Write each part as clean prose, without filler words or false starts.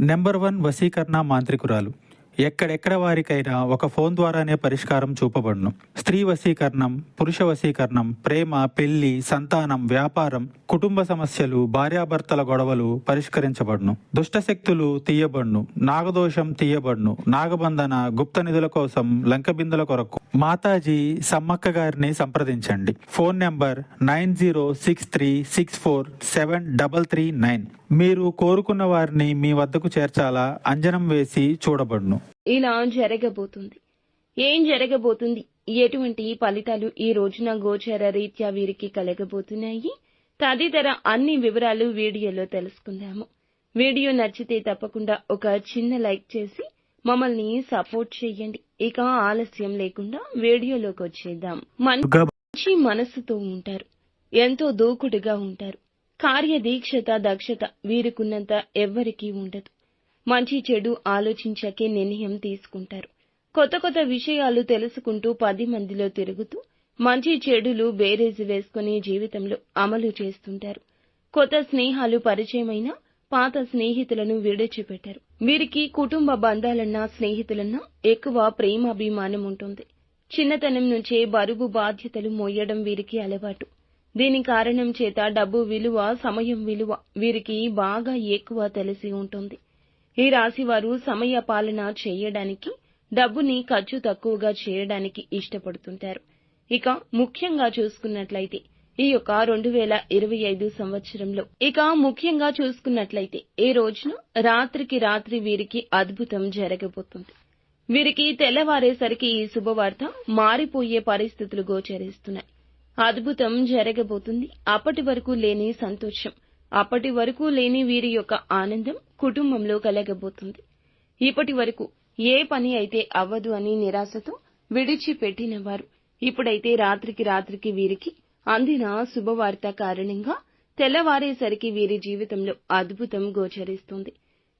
Number 1 వశీకరణ మాంత్రికురాలు. ఎక్కడెక్కడ వారికైనా ఒక ఫోన్ ద్వారానే పరిష్కారం చూపబడును. స్త్రీ వశీకరణం, పురుష వశీకరణం, ప్రేమ, పెళ్లి, సంతానం, వ్యాపారం, కుటుంబ సమస్యలు, భార్యాభర్తల గొడవలు పరిష్కరించబడును. దుష్టశక్తులు తీయబడును. నాగదోషం తీయబడును. నాగబంధన, గుప్త నిధుల కోసం లంకబిందుల కొరకు మాతాజీ సమ్మక్క గారిని సంప్రదించండి. Phone number 9063647339. మీరు కోరుకున్న వారిని మీ వద్దకు చేర్చాలా అంజనం వేసి చూడబడును. ఇలా జరగబోతుంది. ఏం జరగబోతుంది, ఎటువంటి ఫలితాలు ఈ రోజున గోచర రీత్యా వీరికి కలగబోతున్నాయి తదితర అన్ని వివరాలు వీడియోలో తెలుసుకుందాము. వీడియో నచ్చితే తప్పకుండా ఒక చిన్న లైక్ చేసి మమ్మల్ని సపోర్ట్ చేయండి. ఇక ఆలస్యం లేకుండా వీడియోలోకి వచ్చేద్దాం. మంచి మనసుతో ఉంటారు. ఎంతో దూకుడుగా ఉంటారు. కార్యదీక్షత, దక్షత వీరికున్నంత ఎవ్వరికీ ఉండదు. మంచి చెడు ఆలోచించకే నిర్ణయం తీసుకుంటారు. కొత్త కొత్త విషయాలు తెలుసుకుంటూ 10 మందిలో తిరుగుతూ మంచి చెడులు బేరేజు వేసుకుని జీవితంలో అమలు చేస్తుంటారు. కొత్త స్నేహాలు పరిచయమైన పాత స్నేహితులను విడిచిపెట్టారు. వీరికి కుటుంబ బంధాలన్నా స్నేహితులన్నా ఎక్కువ ప్రేమాభిమానం ఉంటుంది. చిన్నతనం నుంచే బరువు బాధ్యతలు మోయడం వీరికి అలవాటు. దీని కారణం చేత డబ్బు విలువ, సమయం విలువ వీరికి బాగా ఎక్కువ తెలిసి ఉంటుంది. ఈ రాశి వారు సమయ పాలన చేయడానికి, డబ్బుని ఖర్చు తక్కువగా చేయడానికి ఇష్టపడుతుంటారు. ఇక ముఖ్యంగా చూసుకున్నట్లయితే ఈ యొక్క 2025 సంవత్సరంలో ఈ రోజున రాత్రికి రాత్రి వీరికి అద్భుతం జరగబోతుంది. వీరికి తెల్లవారేసరికి ఈ శుభవార్త మారిపోయే పరిస్థితులు గోచరిస్తున్నాయి. అద్భుతం జరగబోతుంది. అప్పటి వరకు లేని సంతోషం, అప్పటి వరకు లేని వీరి యొక్క ఆనందం కుటుంబంలో కలగబోతుంది. ఇప్పటి వరకు ఏ పని అయితే అవ్వదు అని నిరాశతో విడిచిపెట్టిన వారు ఇప్పుడైతే రాత్రికి రాత్రికి వీరికి అందిన శుభవార్త కారణంగా తెల్లవారేసరికి వీరి జీవితంలో అద్భుతం గోచరిస్తుంది.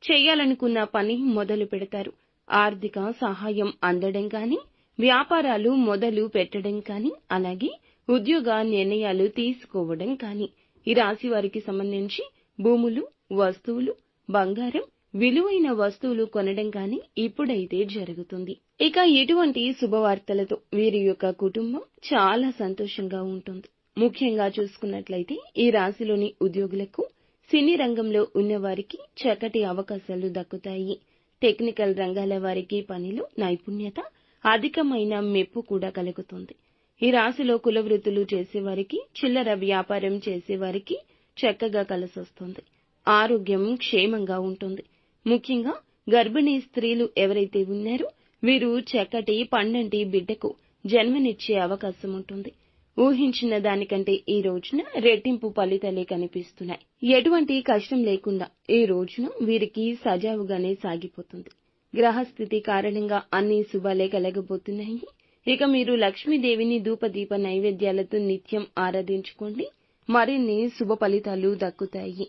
చేయాలనుకున్న పని మొదలు పెడతారు. ఆర్థిక సహాయం అందడం కానీ, వ్యాపారాలు మొదలు పెట్టడం కానీ, అలాగే ఉద్యోగ నిర్ణయాలు తీసుకోవడం కానీ, ఈ రాశి వారికి సంబంధించి భూములు, వస్తువులు, బంగారం, విలువైన వస్తువులు కొనడం కానీ ఇప్పుడైతే జరుగుతుంది. ఇక ఇటువంటి శుభవార్తలతో వీరి యొక్క కుటుంబం చాలా సంతోషంగా ఉంటుంది. ముఖ్యంగా చూసుకున్నట్లయితే ఈ రాశిలోని ఉద్యోగులకు, సినీ రంగంలో ఉన్నవారికి చక్కటి అవకాశాలు దక్కుతాయి. టెక్నికల్ రంగాల వారికి పనిలో నైపుణ్యత, అధికమైన మెప్పు కూడా కలుగుతుంది. ఈ రాశిలో కుల వృత్తులు చేసేవారికి, చిల్లర వ్యాపారం చేసేవారికి చక్కగా కలిసొస్తుంది. ఆరోగ్యం క్షేమంగా ఉంటుంది. ముఖ్యంగా గర్భిణీ స్త్రీలు ఎవరైతే ఉన్నారో వీరు చక్కటి పండంటి బిడ్డకు జన్మనిచ్చే అవకాశం ఉంటుంది. ఊహించిన దానికంటే ఈ రోజున రెట్టింపు ఫలితాలే కనిపిస్తున్నాయి. ఎటువంటి కష్టం లేకుండా ఈ రోజున వీరికి సజావుగానే సాగిపోతుంది. గ్రహస్థితి కారణంగా అన్ని శుభాలే కలగబోతున్నాయి. ఇక మీరు లక్ష్మీదేవిని ధూపదీప నైవేద్యాలతో నిత్యం ఆరాధించుకోండి. మరిన్ని శుభ ఫలితాలు దక్కుతాయి.